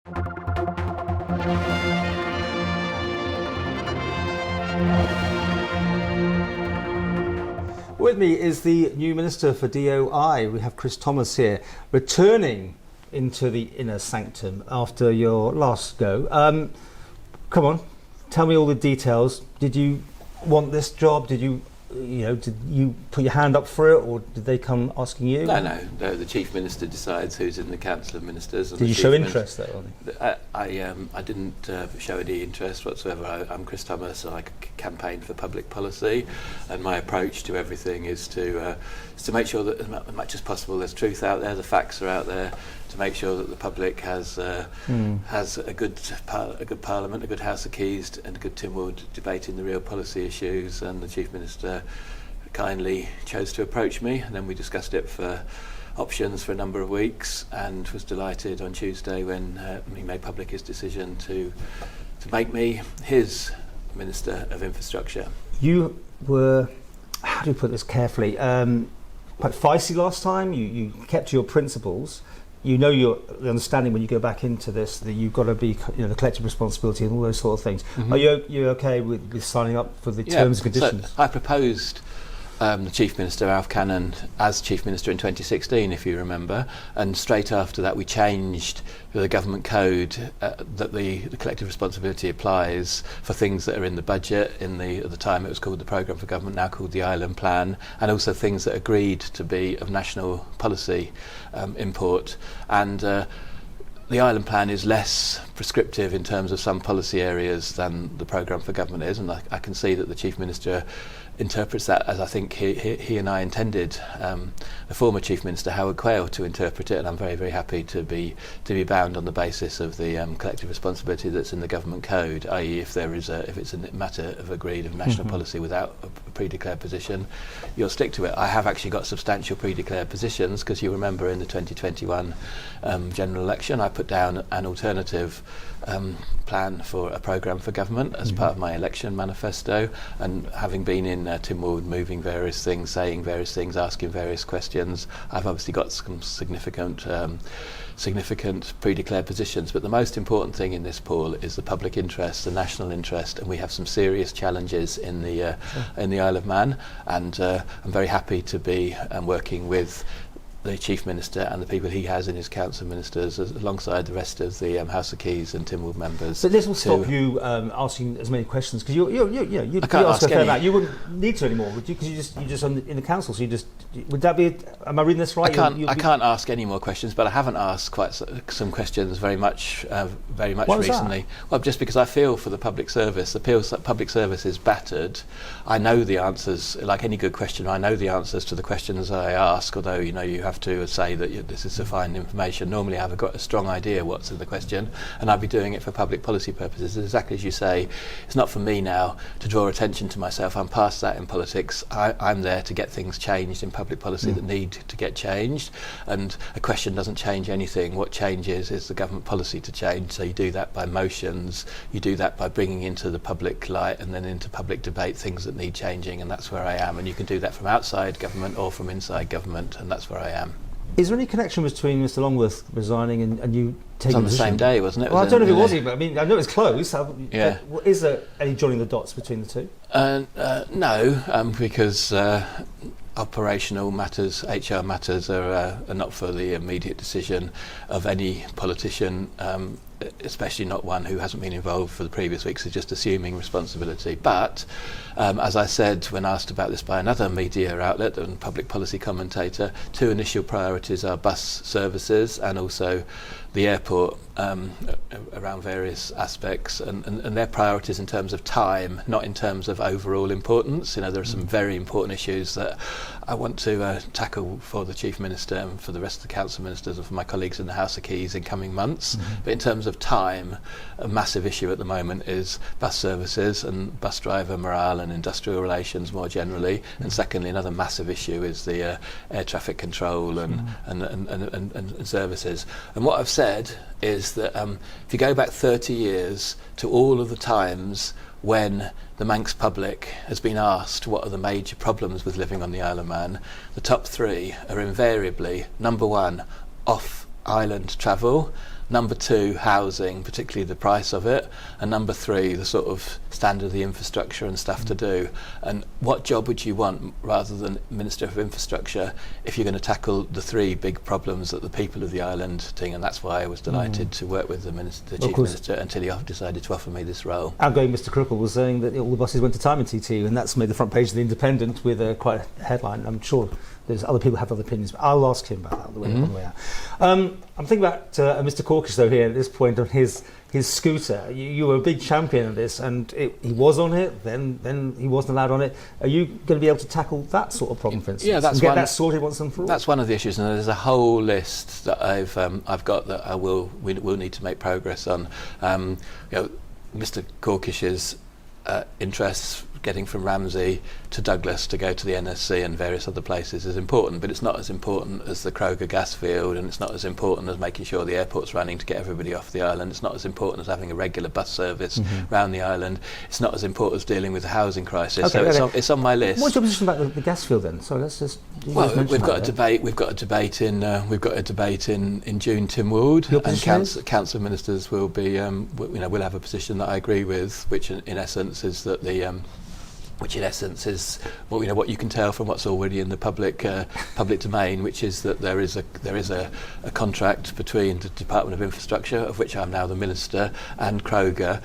With me is the new Minister for DOI. We have Chris Thomas here, returning into the inner sanctum after your last go. Come on, tell me all the details. Did you want this job? Did you put your hand up for it, or did they come asking you? No. The Chief Minister decides who's in the Council of Ministers. And did you show interest though? I didn't show any interest whatsoever. I'm Chris Thomas. I campaign for public policy, and my approach to everything is to make sure that as much as possible there's truth out there, the facts are out there, to make sure that the public has a good Parliament, a good House of Keys, and a good Tynwald debating the real policy issues. And the Chief Minister kindly chose to approach me, and then we discussed it for options for a number of weeks, and was delighted on Tuesday when he made public his decision to make me his Minister of Infrastructure. You were, how do you put this carefully, quite feisty last time. You kept to your principles. You know the understanding when you go back into this that you've got to be, the collective responsibility and all those sort of things. Mm-hmm. Are you okay with signing up for the terms and conditions? So I proposed the Chief Minister, Alf Cannon, as Chief Minister in 2016, if you remember, and straight after that we changed the government code that the collective responsibility applies for things that are in the budget. At the time it was called the Programme for Government, now called the Island Plan, and also things that agreed to be of national policy import. And the Island Plan is less prescriptive in terms of some policy areas than the Programme for Government is, and I can see that the Chief Minister interprets that as I think he and I intended the former Chief Minister Howard Quayle to interpret it, and I'm very, very happy to be bound on the basis of the collective responsibility that's in the government code, i.e. if it's a matter of agreed of national policy without a pre-declared position, you'll stick to it. I have actually got substantial pre-declared positions, because you remember in the 2021 general election I put down an alternative plan for a programme for government as part of my election manifesto, and having been in Tynwald, moving various things, saying various things, asking various questions, I've obviously got some significant pre-declared positions. But the most important thing in this, Paul, is the public interest, the national interest, and we have some serious challenges in the Isle of Man, and I'm very happy to be working with the Chief Minister and the people he has in his Council of Ministers, alongside the rest of the House of Keys and Tynwald members. But this will stop you asking as many questions, because you ask a fair amount. You wouldn't need to anymore, would you? Because you're just in the council, so would that be? Am I reading this right? I can't ask any more questions, but I haven't asked quite some questions very much recently. That? Well, just because I feel for the public service. The public service is battered. I know the answers, like any good questioner. I know the answers to the questions I ask. Although you have to say that this is sufficient information. Normally I've got a strong idea what's in the question, and I'd be doing it for public policy purposes. Exactly as you say, it's not for me now to draw attention to myself. I'm past that in politics. I'm there to get things changed in public policy that need to get changed, and a question doesn't change anything. What changes is the government policy to change. So you do that by motions, you do that by bringing into the public light and then into public debate things that need changing, and that's where I am. And you can do that from outside government or from inside government, and that's where I am. Is there any connection between Mr Longworth resigning and you taking it was on the position? same day, wasn't it? Well, I don't know if it was, but I mean, I know it's close. Yeah. Is there any joining the dots between the two? No, because operational matters, HR matters are not for the immediate decision of any politician, especially not one who hasn't been involved for the previous weeks, so just assuming responsibility. But as I said when asked about this by another media outlet and public policy commentator, two initial priorities are bus services and also the airport around various aspects, and their priorities in terms of time, not in terms of overall importance. There are some very important issues that I want to tackle for the Chief Minister and for the rest of the Council Ministers and for my colleagues in the House of Keys in coming months. But in terms of time, a massive issue at the moment is bus services and bus driver morale and industrial relations more generally. And secondly, another massive issue is the air traffic control and services. And what I've said is that if you go back 30 years to all of the times when the Manx public has been asked what are the major problems with living on the Isle of Man, the top three are invariably, number one, off-island travel, Number 2, housing, particularly the price of it. And number 3, the sort of standard of the infrastructure and stuff to do. And what job would you want rather than Minister of Infrastructure if you're going to tackle the 3 big problems that the people of the island think? And that's why I was delighted to work with the Chief Minister until he decided to offer me this role. Outgoing Mr. Cripple was saying that all the buses went to time in TT, and that's made the front page of the Independent with quite a headline. I'm sure there's other people who have other opinions, but I'll ask him about that on the way out. I'm thinking about Mr. Corkish, though, here at this point on his scooter. You were a big champion of this, and he was on it, then he wasn't allowed on it. Are you going to be able to tackle that sort of problem, for instance? Yeah, that's and get that sorted once and for all? That's one of the issues, and there's a whole list that I've got that we'll need to make progress on. Mr. Corkish's interests getting from Ramsey to Douglas to go to the NSC and various other places is important, but it's not as important as the Kroger gas field, and it's not as important as making sure the airport's running to get everybody off the island. It's not as important as having a regular bus service around the island. It's not as important as dealing with the housing crisis. Okay, so it's on my list. What's your position about the gas field then? So let's just. We've got a debate. We've got a debate in June, Tynwald, and council ministers will be. We'll have a position that I agree with, which in essence is that what you can tell from what's already in the public domain, which is that there is a contract between the Department of Infrastructure, of which I'm now the Minister, and Kroger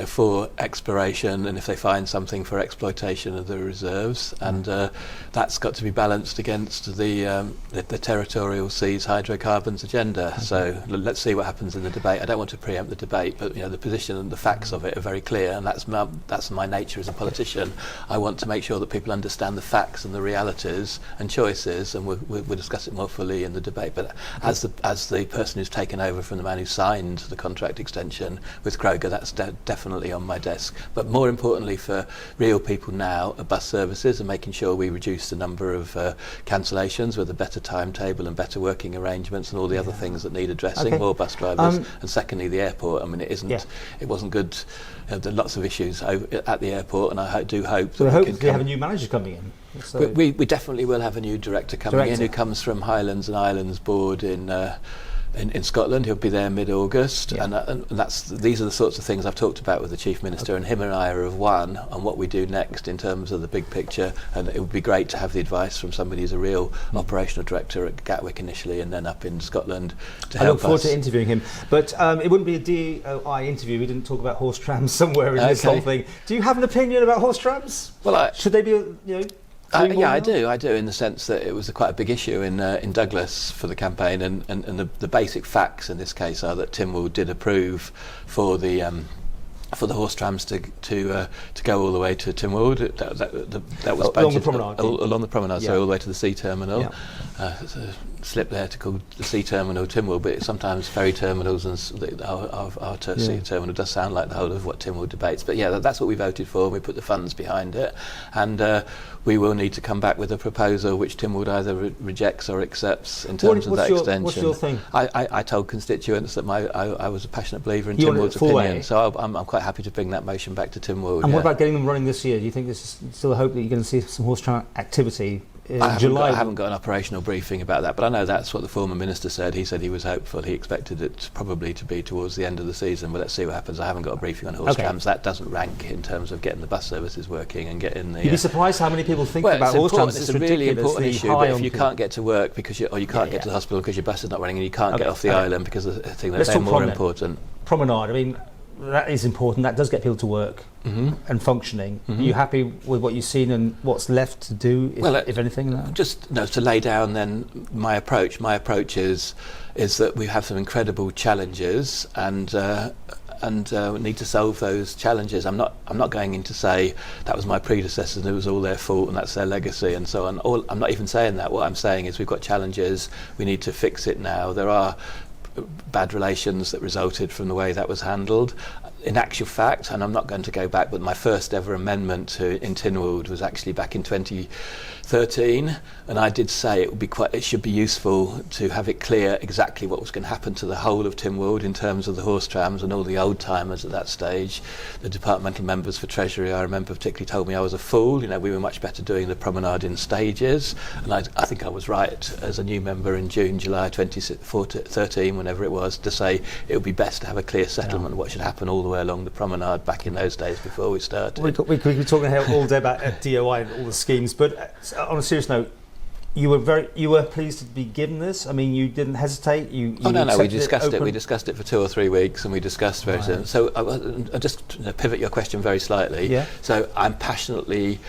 for exploration, and if they find something, for exploitation of the reserves, and that's got to be balanced against the territorial seas hydrocarbons agenda. Okay. So let's see what happens in the debate. I don't want to preempt the debate, but the position and the facts of it are very clear, and that's my nature as a politician. I want to make sure that people understand the facts and the realities and choices, and we'll discuss it more fully in the debate. But as the person who's taken over from the man who signed the contract extension with Kroger, that's definitely on my desk. But more importantly for real people now are bus services, and making sure we reduce the number of cancellations with a better timetable and better working arrangements and all the other things that need addressing, more bus drivers. And secondly, the airport. I mean, it wasn't good. There are lots of issues at the airport, and I do hope so that we have a new manager coming in. So we definitely will have a new director coming in who comes from Highlands and Islands Board in Scotland. He'll be there mid-August, and these are the sorts of things I've talked about with the Chief Minister, and him and I are of one on what we do next in terms of the big picture, and it would be great to have the advice from somebody who's a real operational director at Gatwick initially and then up in Scotland to help us. I look forward to interviewing him, but it wouldn't be a DOI interview. We didn't talk about horse trams somewhere in this whole thing. Do you have an opinion about horse trams? Well, should they be, I do, in the sense that it was quite a big issue in Douglas for the campaign, and the basic facts in this case are that Tynwald did approve for the horse trams to go all the way to Tynwald. That was along the promenade. Along the promenade, so all the way to the sea terminal. There's a slip there to call the sea terminal Tynwald, but sometimes ferry terminals and our sea terminal does sound like the whole of what Tynwald debates. But that's what we voted for. We put the funds behind it, and we will need to come back with a proposal which Tynwald either rejects or accepts in terms of that extension. What's your thing? I told constituents that I was a passionate believer in Tynwald's opinion, so I'm quite happy to bring that motion back to Tynwald. And what about getting them running this year? Do you think there's still a hope that you're going to see some horse tram activity in July? I haven't got an operational briefing about that, but I know that's what the former minister said. He said he was hopeful. He expected it probably to be towards the end of the season, but let's see what happens. I haven't got a briefing on horse trams. That doesn't rank in terms of getting the bus services working and getting the... You'd be surprised how many people think about horse trams. It's a really important issue, but if you can't get to work because you can't get to the hospital because your bus is not running, and you can't get off the island because of the thing that's more important. Promenade, I mean, that is important. That does get people to work and functioning. Are you happy with what you've seen and what's left to do, if anything? Just to lay down then my approach. My approach is that we have some incredible challenges, and we need to solve those challenges. I'm not going in to say that was my predecessors and it was all their fault and that's their legacy and so on. I'm not even saying that. What I'm saying is we've got challenges. We need to fix it now. There are bad relations that resulted from the way that was handled. in actual fact, and I'm not going to go back, but my first ever amendment in Tynwald was actually back in 2013, and I did say it should be useful to have it clear exactly what was going to happen to the whole of Tynwald in terms of the horse trams and all the old timers at that stage. The departmental members for Treasury, I remember, particularly told me I was a fool. We were much better doing the promenade in stages, and I think I was right as a new member in July 2013, whenever it was, to say it would be best to have a clear settlement of what should happen all the way along the promenade back in those days before we started. We could be talking here all day about DOI and all the schemes, but on a serious note, you were pleased to be given this. I mean, you didn't hesitate. No, we discussed it. We discussed it for 2 or 3 weeks, and we discussed very soon. So I'll just pivot your question very slightly. Yeah. So I'm passionately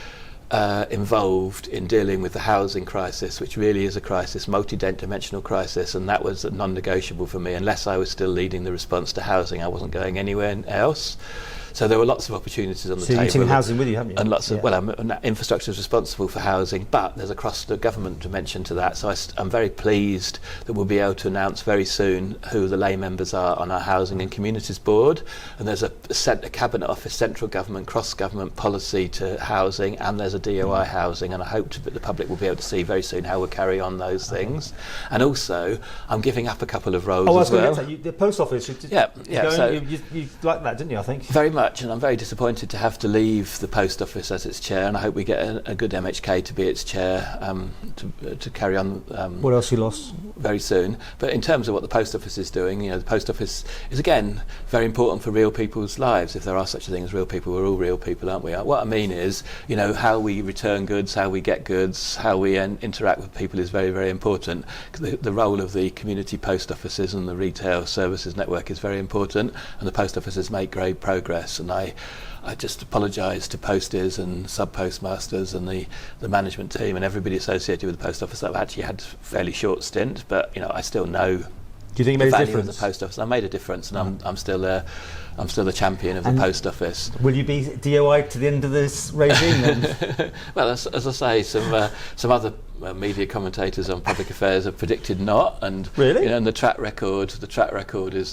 involved in dealing with the housing crisis, which really is a crisis, multi-dimensional crisis, and that was non-negotiable for me. Unless I was still leading the response to housing, I wasn't going anywhere else. So there were lots of opportunities on the table. So you're taking housing with you, haven't you? And lots of, infrastructure is responsible for housing, but there's a cross-government dimension to that. So I'm very pleased that we'll be able to announce very soon who the lay members are on our Housing and Communities Board. And there's a Cabinet Office, central government, cross-government policy to housing, and there's a DOI housing. And I hope that the public will be able to see very soon how we'll carry on those things. And also, I'm giving up a couple of roles as well. The post office. So you liked that, didn't you? I think very much. And I'm very disappointed to have to leave the post office as its chair, and I hope we get a good MHK to be its chair to carry on. What else you lost? Very soon. But in terms of what the post office is doing, the post office is again very important for real people's lives. If there are such a thing as real people, we're all real people, aren't we? What I mean is, how we return goods, how we get goods, how we interact with people is very, very important. The role of the community post offices and the retail services network is very important, and the post offices make great progress. And I just apologise to posties and sub-postmasters and the management team and everybody associated with the post office. I've actually had a fairly short stint, but I still know. Do you think it made the a value difference? Of the post office. I made a difference, and I'm still the champion of the post office. Will you be DOI to the end of this regime then? Well, as I say, some other media commentators on public affairs have predicted not, and really, and the track record is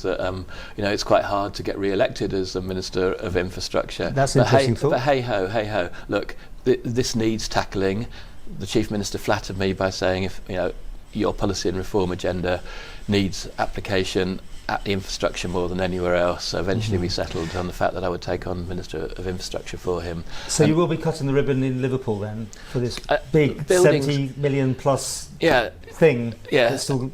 that it's quite hard to get re-elected as the Minister of Infrastructure. That's an interesting thought. But hey ho, look, this needs tackling. The Chief Minister flattered me by saying, if your policy and reform agenda needs application at the infrastructure more than anywhere else. So eventually we settled on the fact that I would take on Minister of Infrastructure for him. So you will be cutting the ribbon in Liverpool then for this big buildings, 70 million plus thing? So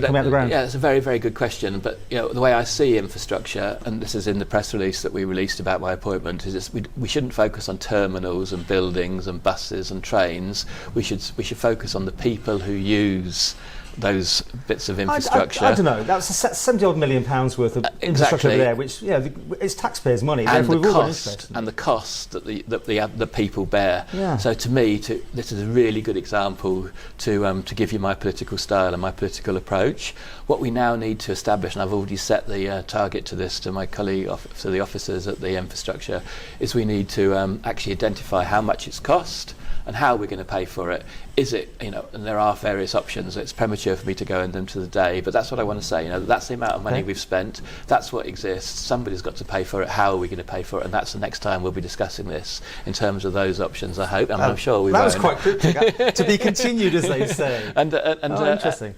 coming out the ground. Yeah, it's a very, very good question. But the way I see infrastructure, and this is in the press release that we released about my appointment, is we shouldn't focus on terminals and buildings and buses and trains. We should focus on the people who use those bits of infrastructure. I don't know. That's £70 million worth of infrastructure over there, which it's taxpayers' money. And the cost that the people bear. Yeah. So to me, this is a really good example to give you my political style and my political approach. What we now need to establish, and I've already set the target to this to my colleague, to the officers at the infrastructure, is we need to actually identify how much it's cost and how we're going to pay for it. Is it, and there are various options. It's premature for me to go into them today, but that's what I want to say. That's the amount of money we've spent. That's what exists. Somebody's got to pay for it. How are we going to pay for it? And that's the next time we'll be discussing this in terms of those options, I hope. And I'm sure we that won't. was quite cryptic. To be continued, as they say. Interesting.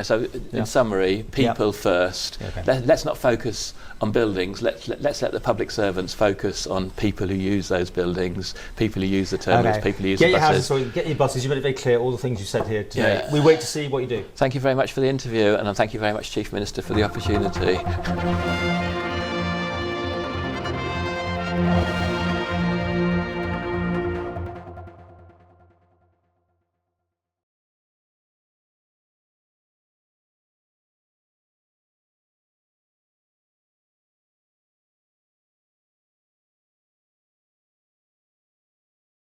So in summary, people first. Okay. Let's not focus on buildings. Let's let the public servants focus on people who use those buildings, people who use the terminals, people who use the buses. Get your buses. You made it very clear all the things you said here today. Yeah. We wait to see what you do. Thank you very much for the interview, and thank you very much, Chief Minister, for the opportunity.